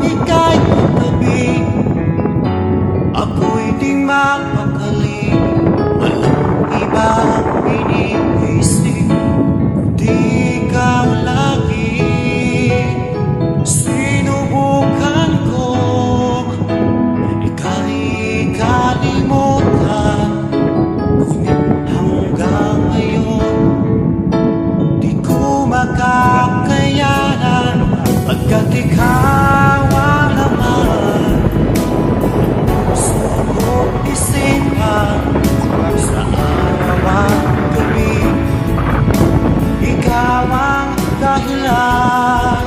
ika'y katabi, ako'y di mapakali. Walang ibang iniisip, di ikaw lagi. Sinubukan ko ika'y kalimutan, ngunit hanggang ngayon di ko makakayanan, pagkat ikaw ang laman ng puso ko't isipan. Sa araw at gabi, ikaw ang dahilan,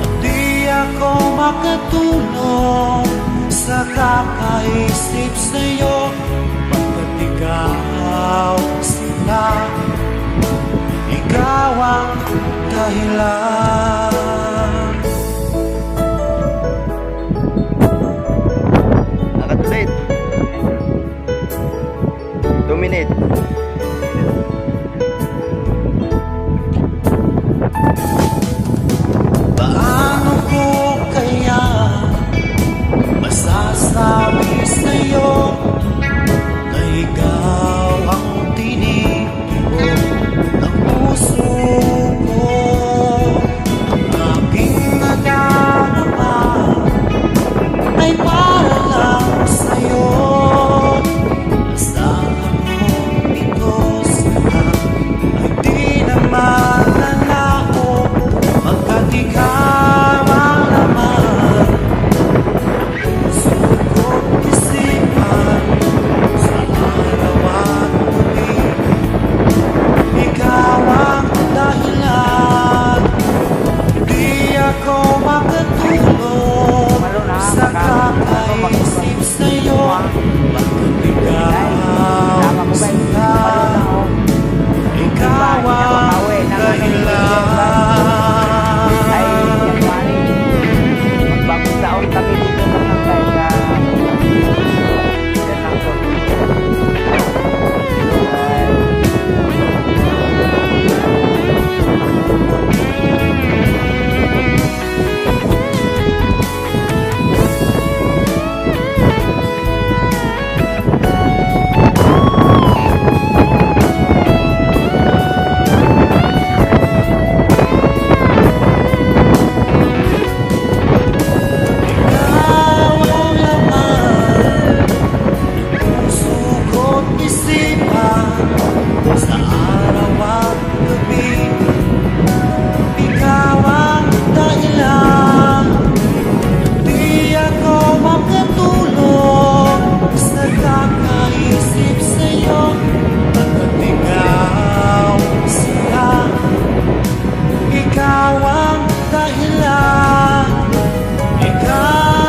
at di ako makatulog sa kakaisip sa'yo, pagkat ikaw sila, ikaw ang dahilan. Nakatulit. 2 minutes. Paano ko kaya masasabi sa'yo na ikaw ang tinitibok ng puso ko? Ang aking nadarama ay para lang sa'yo. Asahan mo ito sana ay di naman nanako, pagkat ikaw ang laman ng puso ko't isipan. Sa araw at gabi, ikaw ang dahilan, di ako makatulog